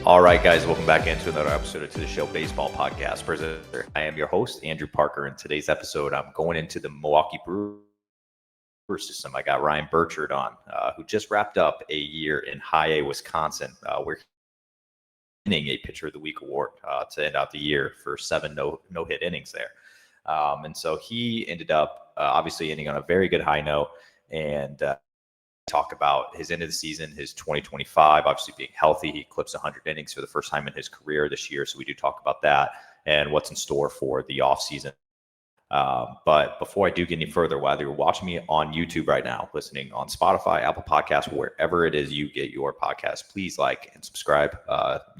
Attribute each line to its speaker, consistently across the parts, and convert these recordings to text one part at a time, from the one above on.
Speaker 1: All right, guys, welcome back into another episode of To The Show Baseball Podcast. I am your host, Andrew Parker. In today's episode, I'm going into the Milwaukee Brewers system. I got Ryan Birchard on, who just wrapped up a year in High A, Wisconsin, where he's winning a Pitcher of the Week award to end out the year for 7 no-hit innings there. And so he ended up obviously ending on a very good high note, and talk about his end of the season, his 2025, obviously being healthy. He eclipsed 100 innings for the first time in his career this year. So we do talk about that and what's in store for the offseason. But before I do get any further, whether you're watching me on YouTube right now, listening on Spotify, Apple Podcasts, wherever it is you get your podcast, please like and subscribe.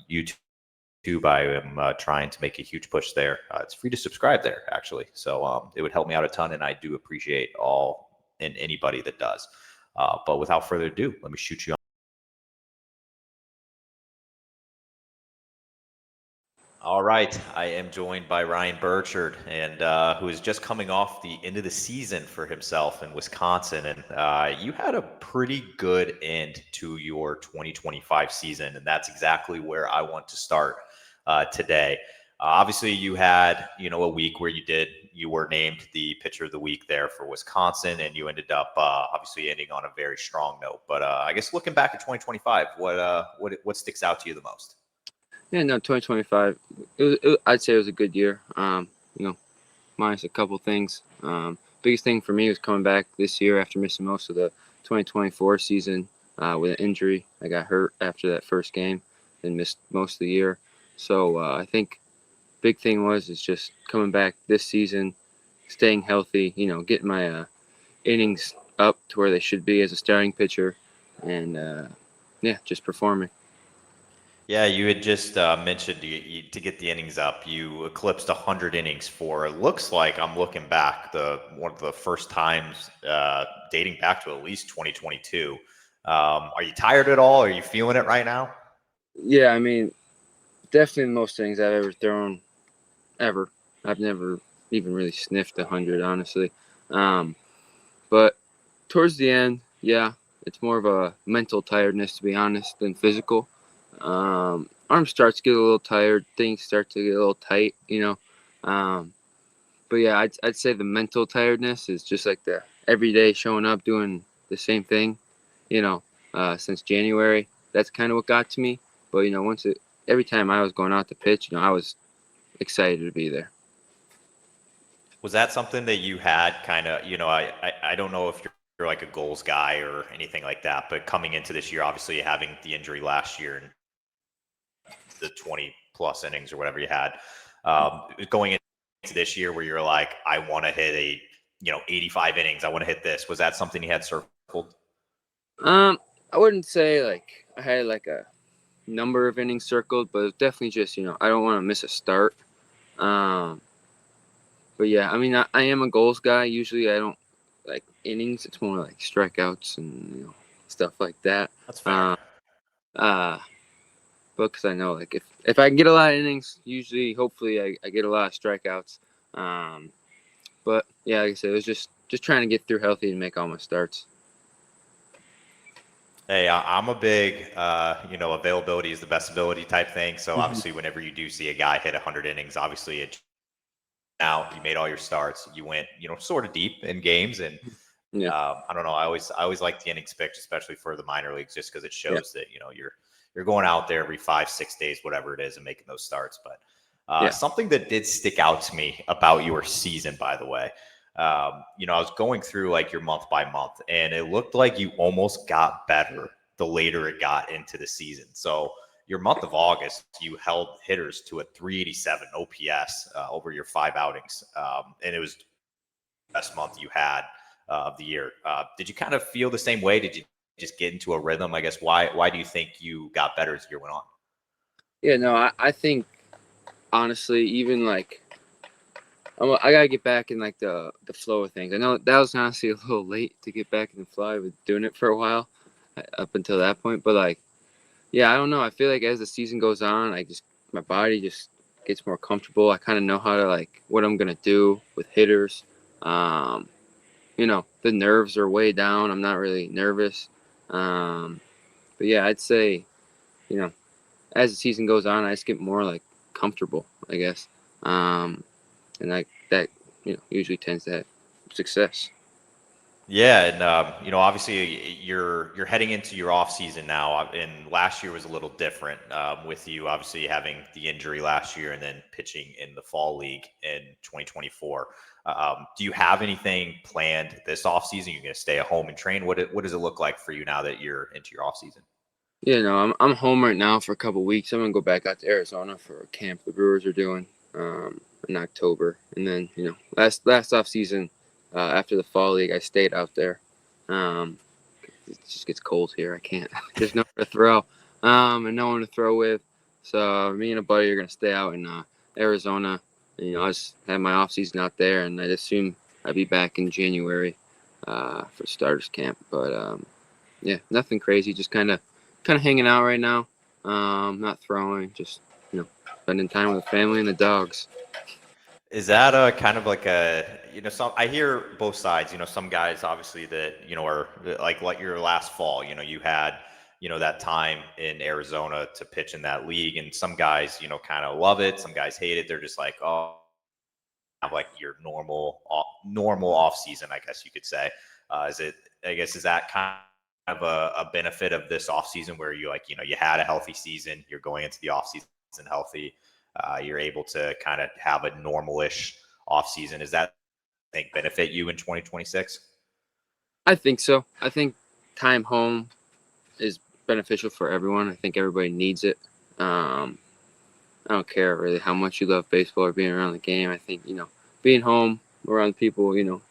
Speaker 1: YouTube, I am trying to make a huge push there. It's free to subscribe there, actually. So it would help me out a ton, and I do appreciate all and anybody that does. But without further ado, let me shoot you on. All right, I am joined by Ryan Birchard, and who is just coming off the end of the season for himself in Wisconsin. And you had a pretty good end to your 2025 season, and that's exactly where I want to start today. Obviously, you had, a week where you were named the Pitcher of the Week there for Wisconsin, and you ended up obviously ending on a very strong note. But I guess looking back at 2025, what sticks out to you the most?
Speaker 2: Yeah, no, 2025, I'd say it was a good year. Minus a couple things. Biggest thing for me was coming back this year after missing most of the 2024 season with an injury. I got hurt after that first game and missed most of the year. So I think big thing was just coming back this season, staying healthy, getting my innings up to where they should be as a starting pitcher, and just performing.
Speaker 1: Yeah, you had just mentioned to get the innings up, you eclipsed 100 innings for, looks like, I'm looking back, one of the first times dating back to at least 2022. Are you tired at all? Are you feeling it right now?
Speaker 2: Yeah, I mean, definitely the most innings I've ever thrown, ever. I've never even really sniffed 100, honestly. But towards the end, yeah, it's more of a mental tiredness, to be honest, than physical. Arm starts to get a little tired. Things start to get a little tight, But yeah, I'd say the mental tiredness is just like the everyday showing up doing the same thing, since January. That's kind of what got to me. But every time I was going out to pitch, I was excited to be there.
Speaker 1: Was that something that you had kind of, I don't know if you're like a goals guy or anything like that, but coming into this year, obviously having the injury last year and the 20 plus innings or whatever you had, going into this year where you're like, I want to hit 85 innings. I want to hit this. Was that something you had circled?
Speaker 2: I wouldn't say like I had like a number of innings circled, but it's definitely just, I don't want to miss a start. But yeah, I mean, I am a goals guy. Usually I don't like innings. It's more like strikeouts and, stuff like that.
Speaker 1: That's fair.
Speaker 2: But because I know, like, if I can get a lot of innings, usually, hopefully, I get a lot of strikeouts. But yeah, like I said, it was just trying to get through healthy and make all my starts.
Speaker 1: Hey, I'm a big, availability is the best ability type thing. So obviously, whenever you do see a guy hit 100 innings, obviously now you made all your starts. You went, sort of deep in games, and I don't know. I always like the innings pitched, especially for the minor leagues, just because it shows that you're going out there every 5-6 days, whatever it is, and making those starts. But something that did stick out to me about your season, by the way, I was going through like your month by month, and it looked like you almost got better the later it got into the season. So your month of August, you held hitters to a 387 OPS over your 5 outings, and it was the best month you had of the year. Did you kind of feel the same way? Did you just get into a rhythm? I guess why do you think you got better as the year went on?
Speaker 2: Yeah, no, I think honestly, even like I gotta get back in like the flow of things. I know that was honestly a little late to get back in the flow. I was doing it for a while up until that point, but like, yeah, I don't know. I feel like as the season goes on, my body just gets more comfortable. I kind of know how to like what I'm gonna do with hitters. The nerves are way down. I'm not really nervous. But yeah, I'd say, as the season goes on, I just get more like comfortable, I guess. And like that, usually tends to have success.
Speaker 1: Yeah, and obviously you're heading into your off season now, and last year was a little different with you obviously having the injury last year and then pitching in the fall league in 2024. Do you have anything planned this off season? You're going to stay at home and train. What does it look like for you now that you're into your off season?
Speaker 2: Yeah, no, I'm home right now for a couple weeks. I'm gonna go back out to Arizona for a camp the Brewers are doing in October, and then last off season after the fall league, I stayed out there. Um, it just gets cold here. I can't. There's nowhere to throw, and no one to throw with. So me and a buddy are gonna stay out in Arizona. And, I just had my off season out there, and I'd assume I'd be back in January for starters camp. But yeah, nothing crazy. Just kind of hanging out right now. Not throwing, just spending time with the family and the dogs.
Speaker 1: Is that a kind of like some I hear both sides, some guys obviously that, are like your last fall, you had, that time in Arizona to pitch in that league. And some guys, kind of love it. Some guys hate it. They're just like, oh, have like your normal off season, I guess you could say. Is that kind of a benefit of this off season where you you had a healthy season, you're going into the off season healthy, you're able to kind of have a normalish off season. Is that benefit you in 2026?
Speaker 2: I think so. I think time home is beneficial for everyone. I think everybody needs it. I don't care really how much you love baseball or being around the game. I think being home around people you're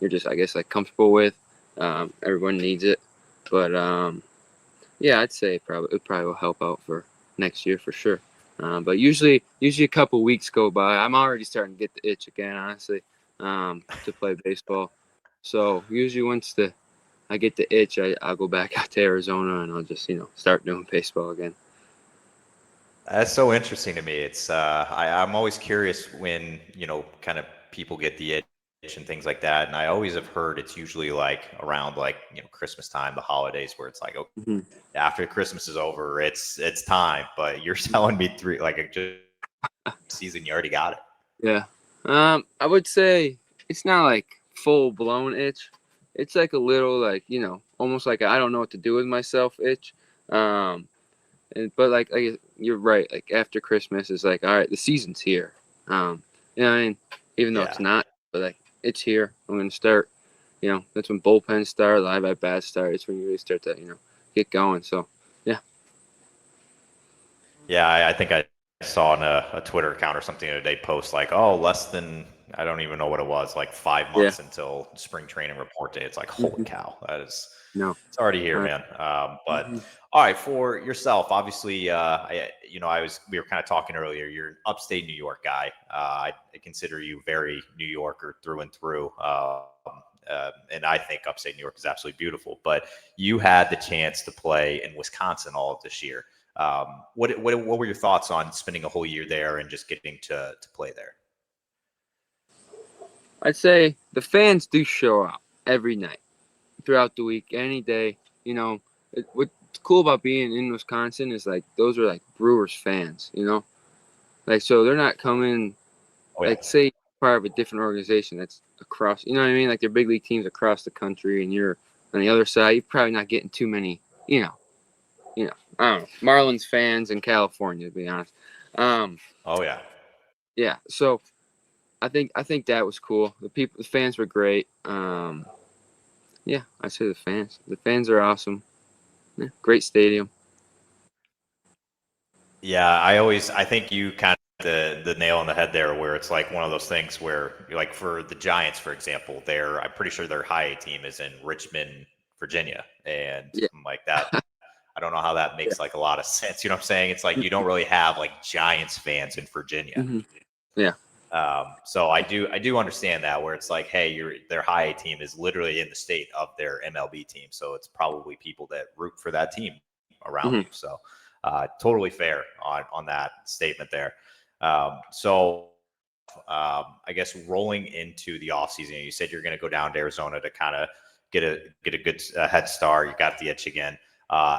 Speaker 2: just, I guess, like comfortable with. Everyone needs it, but yeah, I'd say it probably will help out for next year for sure. But usually a couple weeks go by. I'm already starting to get the itch again, honestly, to play baseball. So usually once I get the itch, I'll go back out to Arizona and I'll just start doing baseball again.
Speaker 1: That's so interesting to me. I'm always curious when, kind of people get the itch and things like that. And I always have heard it's usually like around Christmas time, the holidays, where it's like, okay,
Speaker 2: Mm-hmm.
Speaker 1: after Christmas is over, it's time. But you're telling me just season, you already got it.
Speaker 2: Yeah. I would say it's not like full blown itch. It's like a little almost like I don't know what to do with myself itch. But like you're right. Like after Christmas is like, all right, the season's here. You know what I mean? Even though it's not, but like it's here. I'm gonna start. That's when bullpens start, live at bats start. It's when you really start to get going. So yeah.
Speaker 1: Yeah, I think I saw on a Twitter account or something the other day post like, oh, less than, I don't even know what it was, like 5 months until spring training report day. It's like, holy cow, it's already here, man. But all right, for yourself, obviously, we were kind of talking earlier. You're an upstate New York guy. I consider you very New Yorker through and through. And I think upstate New York is absolutely beautiful. But you had the chance to play in Wisconsin all of this year. What were your thoughts on spending a whole year there and just getting to play there?
Speaker 2: I'd say the fans do show up every night, throughout the week, any day. What's cool about being in Wisconsin is like those are like Brewers fans. Like so they're not coming. Like say part of a different organization that's across. You know what I mean? Like they're big league teams across the country, and you're on the other side. You're probably not getting too many. I don't know, Marlins fans in California, to be honest.
Speaker 1: Oh yeah.
Speaker 2: Yeah. So I think that was cool. The fans were great. Yeah, I say the fans. The fans are awesome. Yeah, great stadium.
Speaker 1: Yeah, I think you kind of the nail on the head there, where it's like one of those things where like for the Giants, for example, I'm pretty sure their high A team is in Richmond, Virginia, and
Speaker 2: Yeah.
Speaker 1: I'm like that. I don't know how that makes like a lot of sense. You know what I'm saying? It's like you don't really have like Giants fans in Virginia.
Speaker 2: Mm-hmm. Yeah.
Speaker 1: So I do understand that, where it's like, hey, their high A team is literally in the state of their MLB team, so it's probably people that root for that team around you. So totally fair on that statement there. I guess rolling into the offseason, you said you're going to go down to Arizona to kind of get a good head start. You got the itch again.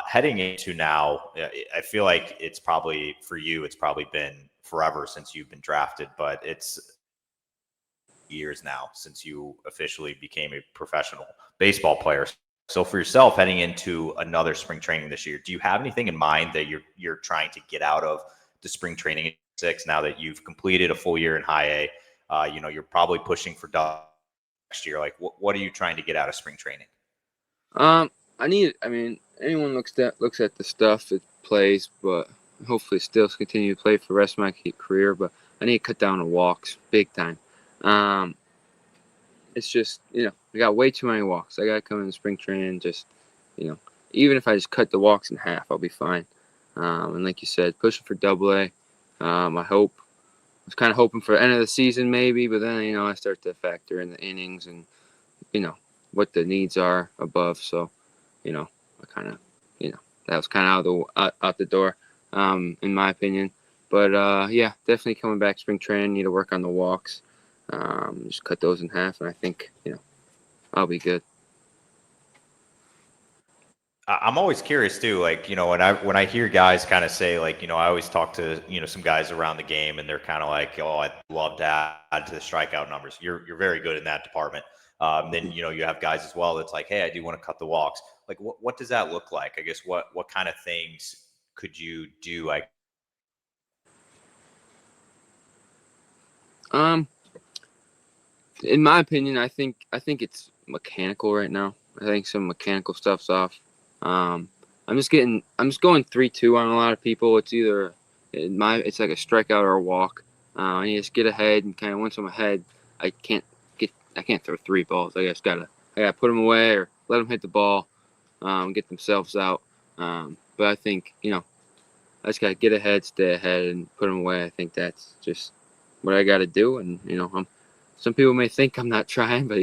Speaker 1: Heading into now, I feel like it's probably for you, it's probably been forever since you've been drafted, but it's years now since you officially became a professional baseball player. So for yourself, heading into another spring training this year, do you have anything in mind that you're trying to get out of the spring training six now that you've completed a full year in high A? You're probably pushing for next year. Like, what are you trying to get out of spring training?
Speaker 2: Anyone looks at the stuff it plays, but hopefully still continue to play for the rest of my career. But I need to cut down on walks big time. It's just, I got way too many walks. I got to come in spring training, just, even if I just cut the walks in half, I'll be fine. And like you said, pushing for AA. I was kind of hoping for the end of the season maybe, but then, I start to factor in the innings and, what the needs are above. So, I kind of, that was kind of out the door, in my opinion. But, yeah, definitely coming back spring training, need to work on the walks. Just cut those in half, and I think, I'll be good.
Speaker 1: I'm always curious too, like, when I hear guys kind of say, like, I always talk to, some guys around the game and they're kind of like, oh, I'd love to add to the strikeout numbers. You're very good in that department. Then, you have guys as well that's like, hey, I do want to cut the walks. Like, what does that look like? I guess what kind of things could you do? Like,
Speaker 2: in my opinion, I think it's mechanical right now. I think some mechanical stuff's off. I'm just going 3-2 on a lot of people. It's either it's like a strikeout or a walk. And you just get ahead, and kind of once I'm ahead, I can't throw 3 balls. I gotta put them away or let them hit the ball, get themselves out. But I think, I just gotta get ahead, stay ahead, and put them away. I think that's just what I gotta do. And some people may think I'm not trying, but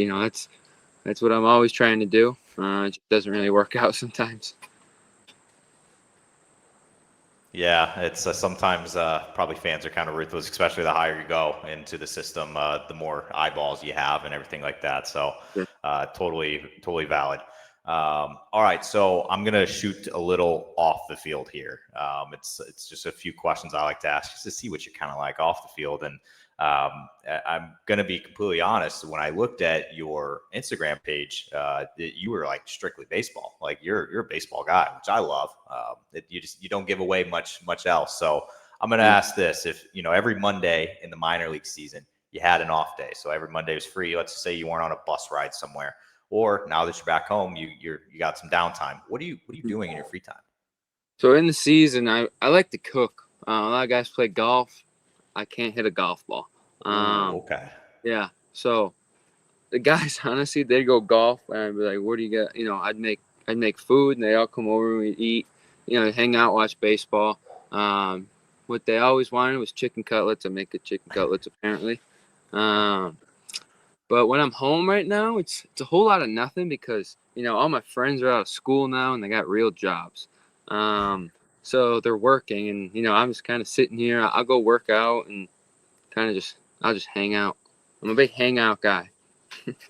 Speaker 2: that's what I'm always trying to do. It just doesn't really work out sometimes.
Speaker 1: yeah, it's sometimes probably fans are kind of ruthless, especially the higher you go into the system, the more eyeballs you have and everything like that. So totally valid. All right, so I'm gonna shoot a little off the field here. It's just a few questions I like to ask just to see what you're kind of like off the field. And I'm gonna be completely honest. When I looked at your Instagram page, you were like strictly baseball. Like you're a baseball guy, which I love. You don't give away much else. So I'm gonna ask this: if every Monday in the minor league season you had an off day, so every Monday was free. Let's say you weren't on a bus ride somewhere, or now that you're back home, you got some downtime. What are you doing in your free time?
Speaker 2: So in the season, I like to cook. A lot of guys play golf. I can't hit a golf ball.
Speaker 1: Okay.
Speaker 2: Yeah. So the guys, honestly, they go golf, and I'd be like, "What do you got?" I'd make food, and they all come over and we eat. Hang out, watch baseball. What they always wanted was chicken cutlets. I make good chicken cutlets, apparently. But when I'm home right now, it's a whole lot of nothing because all my friends are out of school now and they got real jobs. So they're working, and I'm just kind of sitting here. I'll go work out and I'll just hang out. I'm a big hangout guy.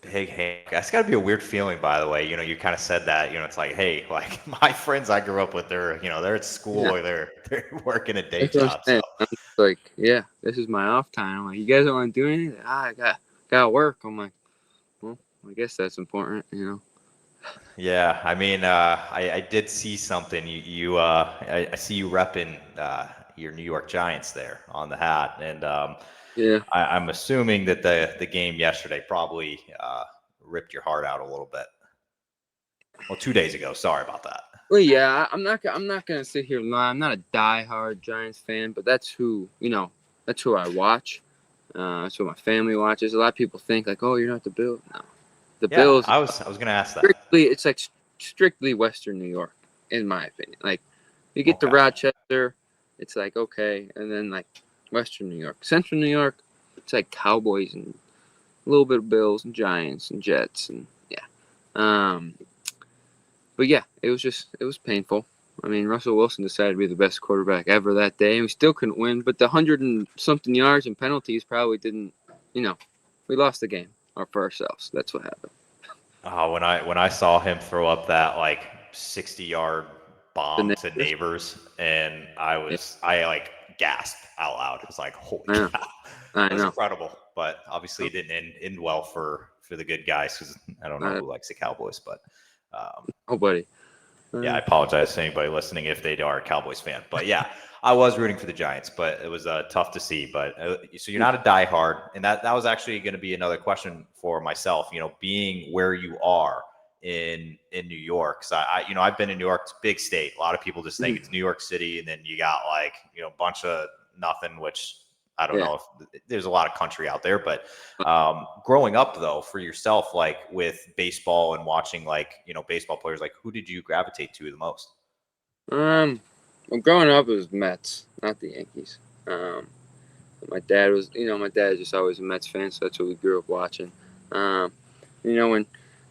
Speaker 1: Hey, that's got to be a weird feeling, by the way. You kind of said that. It's like, hey, like my friends I grew up with, they're at school or they're working a day job. So
Speaker 2: I'm like, yeah, this is my off time. I'm like, you guys don't want to do anything? I got work. I'm like, well, I guess that's important,
Speaker 1: yeah, I mean, I did see something. I see you repping your New York Giants there on the hat, and
Speaker 2: Yeah.
Speaker 1: I'm assuming that the game yesterday probably ripped your heart out a little bit. Well, 2 days ago. Sorry about that.
Speaker 2: Well, yeah, I'm not gonna sit here and lie. I'm not a diehard Giants fan, but that's who I watch. That's what my family watches. A lot of people think like, oh, you're not the Bills. No, the Bills.
Speaker 1: I was gonna ask that.
Speaker 2: It's like strictly Western New York, in my opinion. Like, you get to Rochester, it's like okay, and then like Western New York, Central New York, it's like Cowboys and a little bit of Bills and Giants and Jets and yeah. But yeah, it was painful. I mean, Russell Wilson decided to be the best quarterback ever that day, and we still couldn't win. But the 100-something yards and penalties probably didn't. We lost the game for ourselves. That's what happened.
Speaker 1: When I saw him throw up that like 60-yard bomb to neighbors, and I like gasped out loud. It was like, holy cow,
Speaker 2: I
Speaker 1: that was
Speaker 2: know.
Speaker 1: incredible. But obviously, it didn't end well for the good guys, because I don't know who likes the Cowboys, but
Speaker 2: Nobody.
Speaker 1: yeah, I apologize to anybody listening if they are a Cowboys fan. But yeah, I was rooting for the Giants, but it was tough to see. But so you're not a diehard, and that was actually going to be another question for myself. Being where you are in New York, so I've been in New York. It's a big state. A lot of people just think it's New York City, and then you got like a bunch of nothing, which I don't know if there's a lot of country out there. But growing up though, for yourself, like with baseball and watching like baseball players, like who did you gravitate to the most?
Speaker 2: Well, growing up, it was Mets, not the Yankees. My dad was, my dad just always a Mets fan, so that's what we grew up watching.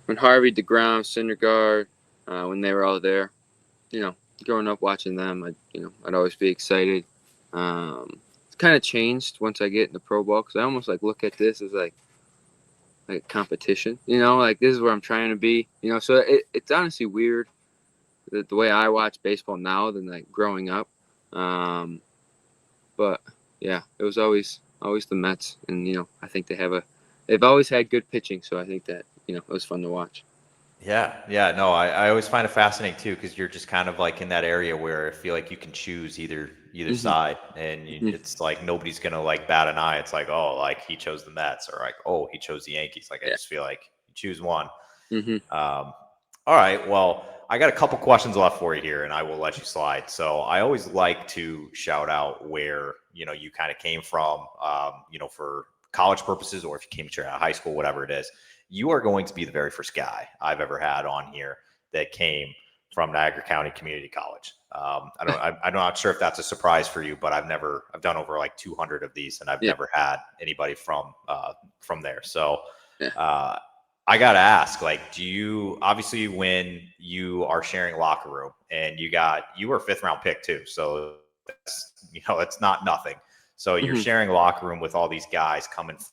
Speaker 2: When Harvey, DeGrom, Syndergaard, when they were all there, growing up watching them, I'd always be excited. It's kind of changed once I get into pro ball, because I almost like look at this as like competition, like this is where I'm trying to be, so it's honestly weird that the way I watch baseball now than like growing up. But yeah, it was always the Mets, and I think they've always had good pitching, so I think that it was fun to watch.
Speaker 1: Yeah, no, I always find it fascinating too, because you're just kind of like in that area where I feel like you can choose either side, and it's like nobody's gonna like bat an eye. It's like, oh, like he chose the Mets, or like, oh, he chose the Yankees. Like I just feel like you choose one. All right, well, I got a couple questions left for you here, and I will let you slide. So I always like to shout out where you kind of came from, for college purposes, or if you came straight out of high school, whatever it is. You are going to be the very first guy I've ever had on here that came from Niagara County Community College. I'm not sure if that's a surprise for you, but I've done over like 200 of these, and I've never had anybody from there. So I got to ask, like, obviously when you are sharing locker room, and you were a 5th round pick too. So it's not nothing. So you're sharing locker room with all these guys coming from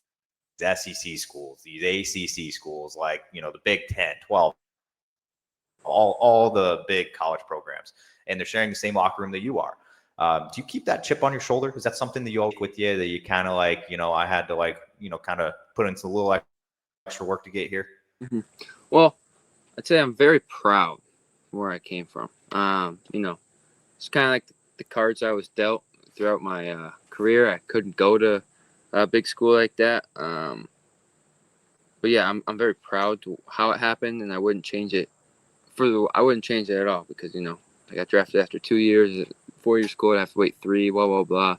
Speaker 1: SEC schools, these ACC schools, like, the Big 10, 12, all the big college programs, and they're sharing the same locker room that you are. Do you keep that chip on your shoulder? Is that something that you always with you, that you kind of like, I had to like, kind of put in some little extra work to get here?
Speaker 2: Well, I'd say I'm very proud where I came from. It's kind of like the cards I was dealt throughout my career. I couldn't go to a big school like that. But yeah, I'm very proud to how it happened, and I wouldn't change it at all, because I got drafted after 2 years, 4-year school. I have to wait 3, blah blah blah.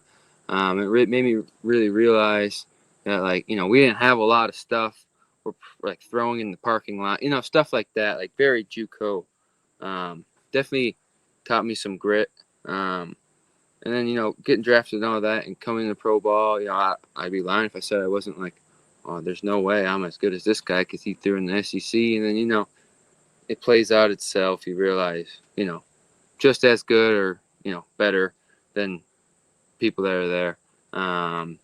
Speaker 2: It made me really realize that, like, we didn't have a lot of stuff. We're like throwing in the parking lot, stuff like that, like very JUCO. Definitely taught me some grit. And then, getting drafted and all that, and coming to pro ball, I'd be lying if I said I wasn't like, oh, there's no way I'm as good as this guy, because he threw in the SEC. And then, it plays out itself. You realize, just as good or, better than people that are there. And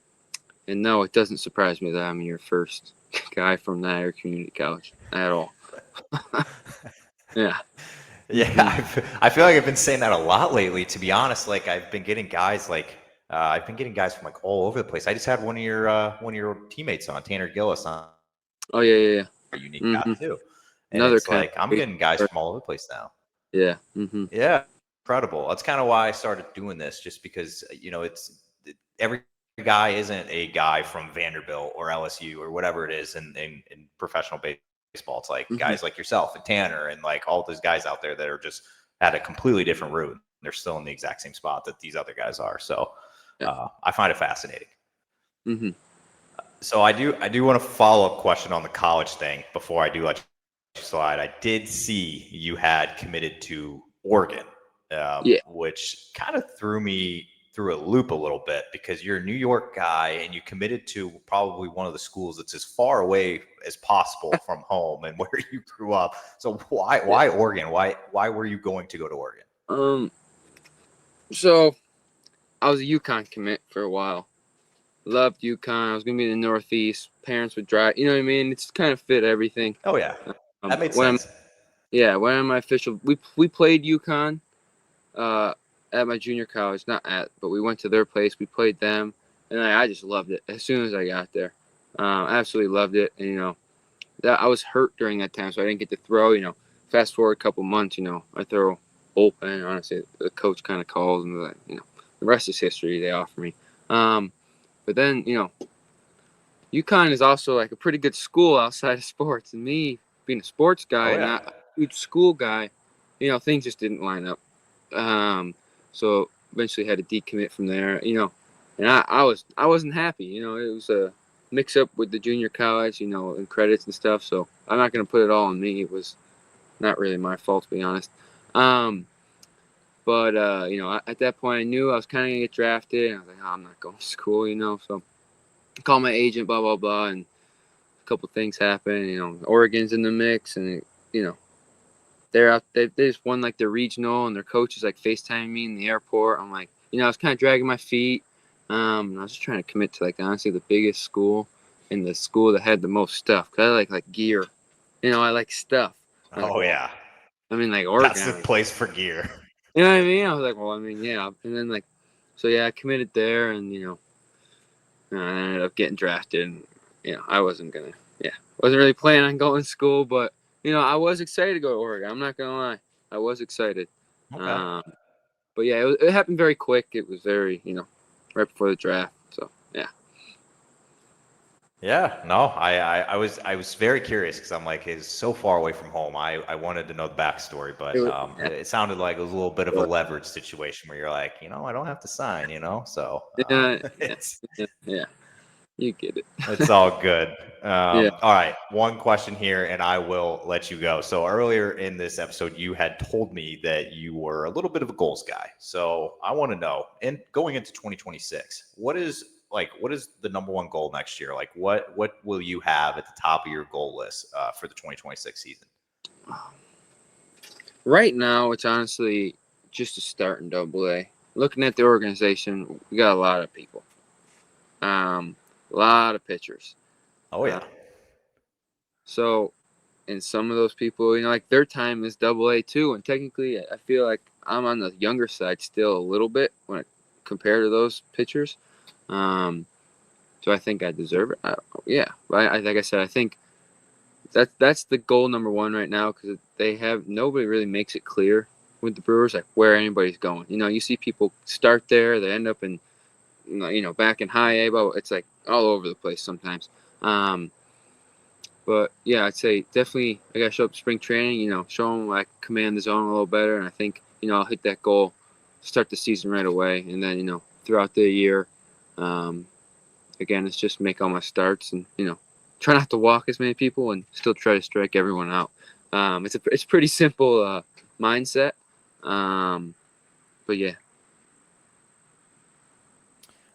Speaker 2: no, it doesn't surprise me that I'm your first guy from Niagara Community College at all. Yeah.
Speaker 1: Yeah, I feel like I've been saying that a lot lately, to be honest. Like I've been getting guys from like all over the place. I just had one of your teammates on, Tanner Gillis, on.
Speaker 2: Oh yeah.
Speaker 1: A unique guy too. And
Speaker 2: Another
Speaker 1: it's like I'm getting guys from all over the place now.
Speaker 2: Yeah.
Speaker 1: Yeah, incredible. That's kind of why I started doing this, just because every guy isn't a guy from Vanderbilt or LSU or whatever it is in professional baseball. It's like guys like yourself and Tanner, and like all those guys out there that are just at a completely different route. They're still in the exact same spot that these other guys are. So I find it fascinating. So I do want to follow up question on the college thing before I do let you slide. I did see you had committed to Oregon, which kind of threw me through a loop a little bit, because you're a New York guy and you committed to probably one of the schools that's as far away as possible from home and where you grew up. So why Oregon? Why were you going to go to Oregon?
Speaker 2: So I was a UConn commit for a while. Loved UConn. I was gonna be in the Northeast. Parents would drive. You know what I mean? It's kind of fit everything.
Speaker 1: Oh yeah, that made sense.
Speaker 2: When my official, we played UConn at my junior college, but we went to their place. We played them, and I just loved it as soon as I got there. Absolutely loved it. And I was hurt during that time, so I didn't get to throw. Fast forward a couple months, I throw open. Honestly, the coach kind of calls, and the rest is history. They offer me. But then, UConn is also like a pretty good school outside of sports, and me being a sports guy and not a huge school guy, things just didn't line up. So eventually had to decommit from there, and I wasn't happy. It was a mix up with the junior college, and credits and stuff. So I'm not going to put it all on me. It was not really my fault, to be honest. But at that point I knew I was kind of going to get drafted. And I was like, oh, I'm not going to school, so I called my agent, blah, blah, blah. And a couple things happened, Oregon's in the mix, and, they're out. They just won like their regional, and their coach is like FaceTiming me in the airport. I'm like, I was kind of dragging my feet. And I was just trying to commit to like honestly the biggest school and the school that had the most stuff. Cause I like gear. I like stuff.
Speaker 1: Yeah.
Speaker 2: I mean, like Oregon.
Speaker 1: That's the place for gear.
Speaker 2: You know what I mean? I was like, well, yeah. And then I committed there, and I ended up getting drafted. And I wasn't really planning on going to school, but. I was excited to go to Oregon. I'm not going to lie. I was excited.
Speaker 1: Okay.
Speaker 2: But, yeah, it happened very quick. It was very, right before the draft. So, yeah.
Speaker 1: Yeah, no, I was very curious because I'm like, it's so far away from home. I wanted to know the backstory, but it sounded like it was a little bit of a leverage situation where you're like, I don't have to sign, so
Speaker 2: yeah. You get it.
Speaker 1: It's all good. All right. One question here, and I will let you go. So earlier in this episode, you had told me that you were a little bit of a goals guy. So I want to know, and going into 2026, what is the number one goal next year? Like, what will you have at the top of your goal list for the 2026 season?
Speaker 2: Right now, it's honestly just to start in AA. Looking at the organization, we got a lot of people. A lot of pitchers.
Speaker 1: Oh, yeah.
Speaker 2: So, and some of those people, like their time is AA too. And technically, I feel like I'm on the younger side still a little bit when I compare to those pitchers. So I think I deserve it. Like I said, I think that's the goal number one right now, because nobody really makes it clear with the Brewers, like where anybody's going. You see people start there, they end up in, back in high A, but it's like all over the place sometimes. But yeah, I'd say definitely I gotta show up to spring training, show them I command the zone a little better, and I think, I'll hit that goal, start the season right away, and then, throughout the year, again, it's just make all my starts and, try not to walk as many people and still try to strike everyone out. It's pretty simple mindset. But yeah.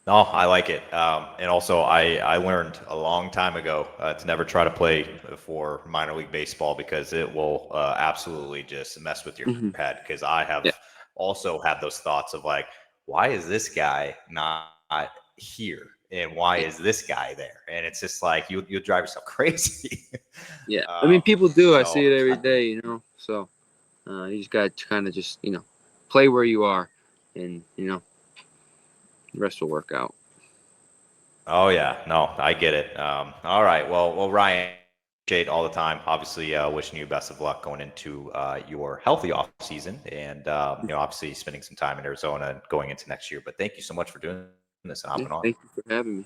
Speaker 1: No, I like it. And also, I learned a long time ago to never try to play for minor league baseball, because it will absolutely just mess with your head. Because I have also had those thoughts of like, why is this guy not here? And why is this guy there? And it's just like, you'll drive yourself crazy.
Speaker 2: Yeah. I mean, people do. I see it every day, So you just got to kind of just, play where you are, and, the rest will work out.
Speaker 1: Oh, yeah. No, I get it. All right. Well, Ryan, appreciate all the time. Obviously, wishing you best of luck going into your healthy off season, and obviously spending some time in Arizona and going into next year. But thank you so much for doing this and hopping on.
Speaker 2: Thank you for having me.